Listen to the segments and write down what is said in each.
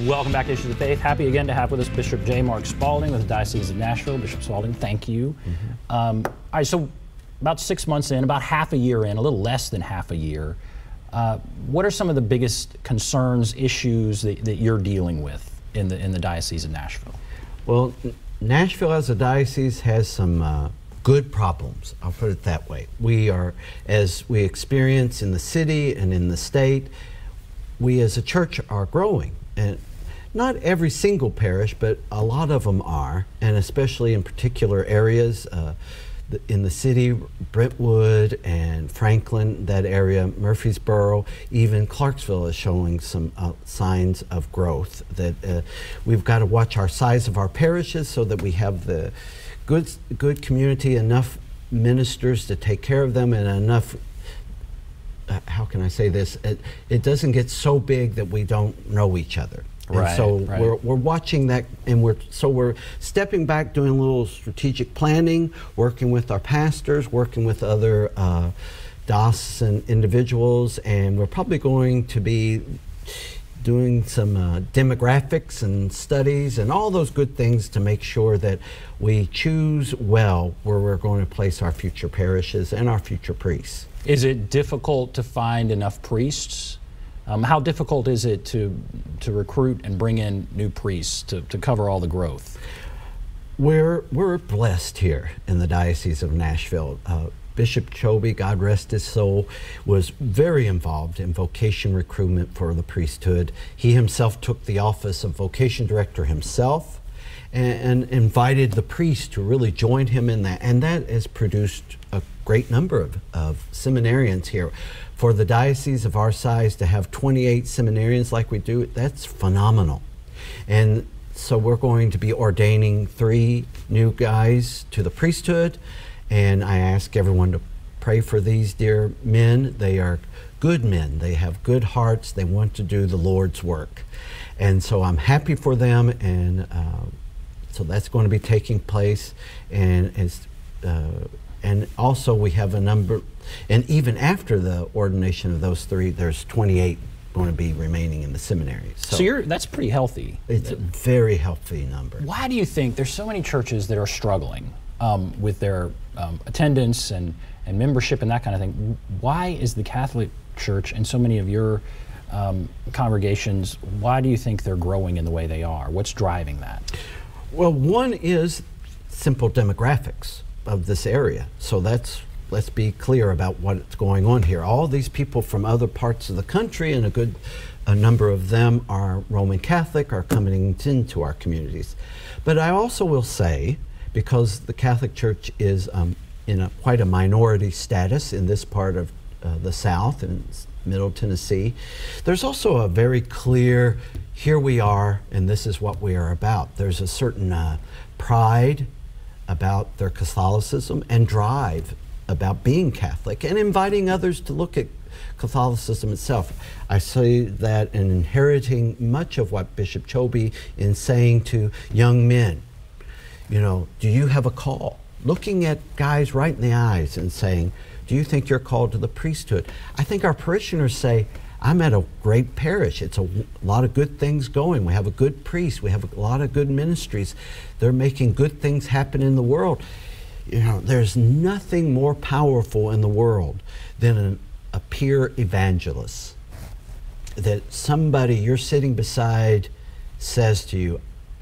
Welcome back to Issues of Faith. Happy again to have with us Bishop J. Mark Spalding with the Diocese of Nashville. Bishop Spalding, thank you. All right, so about 6 months in, about half a year in, a little less than half a year, what are some of the biggest concerns, issues that you're dealing with in the Diocese of Nashville? Well, Nashville as a diocese has some good problems, I'll put it that way. We are, as we experience in the city and in the state, we as a church are growing. And not every single parish, but a lot of them are, and especially in particular areas in the city, Brentwood and Franklin, that area, Murfreesboro, even Clarksville is showing some signs of growth. That we've got to watch our size of our parishes so that we have the good community, enough ministers to take care of them, and enough, how can I say this, it doesn't get so big that we don't know each other. Right, and so right. we're watching that, and we're stepping back, doing a little strategic planning, working with our pastors, working with other diocesan individuals, and we're probably going to be doing some demographics and studies and all those good things to make sure that we choose well where we're going to place our future parishes and our future priests. Is it difficult to find enough priests? How difficult is it to recruit and bring in new priests to cover all the growth? We're blessed here in the Diocese of Nashville. Bishop Choby, God rest his soul, was very involved in vocation recruitment for the priesthood. He himself took the office of vocation director himself and invited the priests to really join him in that. And that has produced a great number of seminarians here. For the diocese of our size to have 28 seminarians like we do, that's phenomenal. And so we're going to be ordaining 3 new guys to the priesthood. And I ask everyone to pray for these dear men. They are good men. They have good hearts. They want to do the Lord's work. And so I'm happy for them. And so that's going to be taking place. And also we have a number, and even after the ordination of those 3, there's 28 going to be remaining in the seminary. So that's pretty healthy. It's a very healthy number. Why do you think there's so many churches that are struggling with their attendance and membership and that kind of thing? Why is the Catholic Church and so many of your congregations, why do you think they're growing in the way they are? What's driving that? Well, one is simple demographics of this area. So let's be clear about what's going on here. All these people from other parts of the country, and a number of them are Roman Catholic, are coming into our communities. But I also will say, because the Catholic Church is in quite a minority status in this part of the South and Middle Tennessee, there's also a very clear, here we are and this is what we are about. There's a certain pride about their Catholicism and drive about being Catholic and inviting others to look at Catholicism itself. I see that in inheriting much of what Bishop Choby is saying to young men. You know, do you have a call? Looking at guys right in the eyes and saying, do you think you're called to the priesthood? I think our parishioners say, I'm at a great parish. It's a lot of good things going. We have a good priest. We have a lot of good ministries. They're making good things happen in the world. You know, there's nothing more powerful in the world than a peer evangelist. That somebody you're sitting beside says to you,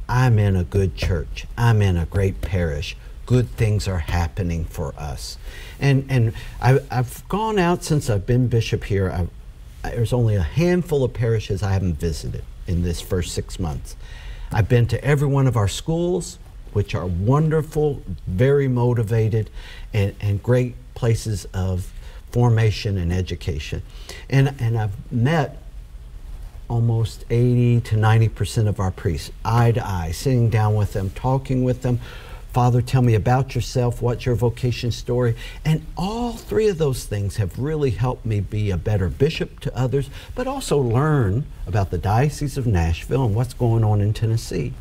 I'm in a good church. I'm in a great parish. Good things are happening for us. And I've gone out since I've been bishop here. There's only a handful of parishes I haven't visited in this first 6 months. I've been to every one of our schools, which are wonderful, very motivated, and great places of formation and education. And I've met almost 80 to 90% of our priests, eye to eye, sitting down with them, talking with them. Father, tell me about yourself. What's your vocation story? And all 3 of those things have really helped me be a better bishop to others, but also learn about the Diocese of Nashville and what's going on in Tennessee.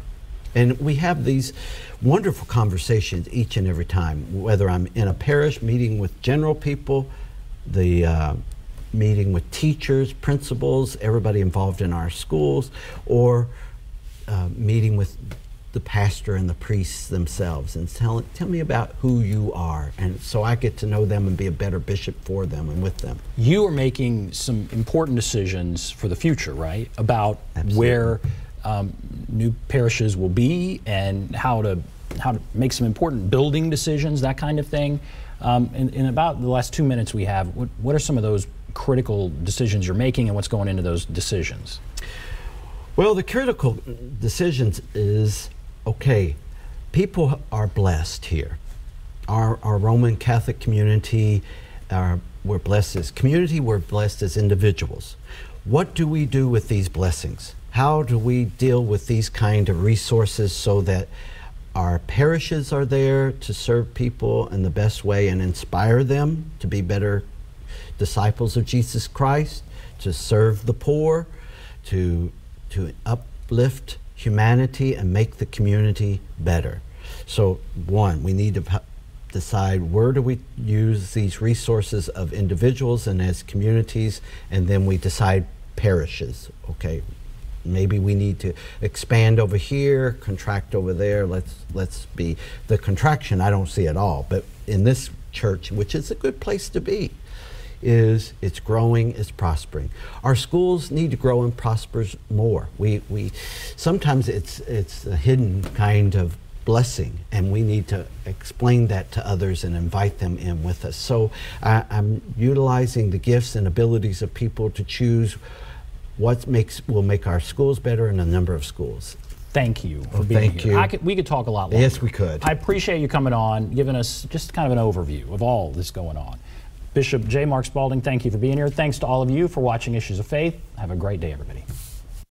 And we have these wonderful conversations each and every time, whether I'm in a parish meeting with general people, the meeting with teachers, principals, everybody involved in our schools, or meeting with the pastor and the priests themselves and tell me about who you are, and so I get to know them and be a better bishop for them and with them. You are making some important decisions for the future, right? About Absolutely. Where new parishes will be and how to make some important building decisions, that kind of thing. In about the last 2 minutes we have, what are some of those critical decisions you're making and what's going into those decisions? Well, the critical decisions is, okay, people are blessed here. Our Roman Catholic community, we're blessed as community, we're blessed as individuals. What do we do with these blessings? How do we deal with these kind of resources so that our parishes are there to serve people in the best way and inspire them to be better disciples of Jesus Christ, to serve the poor, to uplift humanity and make the community better? So one, we need to decide where do we use these resources of individuals and as communities, and then we decide parishes. Okay, maybe we need to expand over here, contract over there. Let's be, the contraction I don't see at all, but in this church, which is a good place to be, is it's growing, it's prospering. Our schools need to grow and prosper more. We sometimes it's a hidden kind of blessing, and we need to explain that to others and invite them in with us. So I'm utilizing the gifts and abilities of people to choose what will make our schools better in a number of schools. Thank you for being here. We could talk a lot longer. Yes, we could. I appreciate you coming on, giving us just kind of an overview of all this going on. Bishop J. Mark Spalding, thank you for being here. Thanks to all of you for watching Issues of Faith. Have a great day, everybody.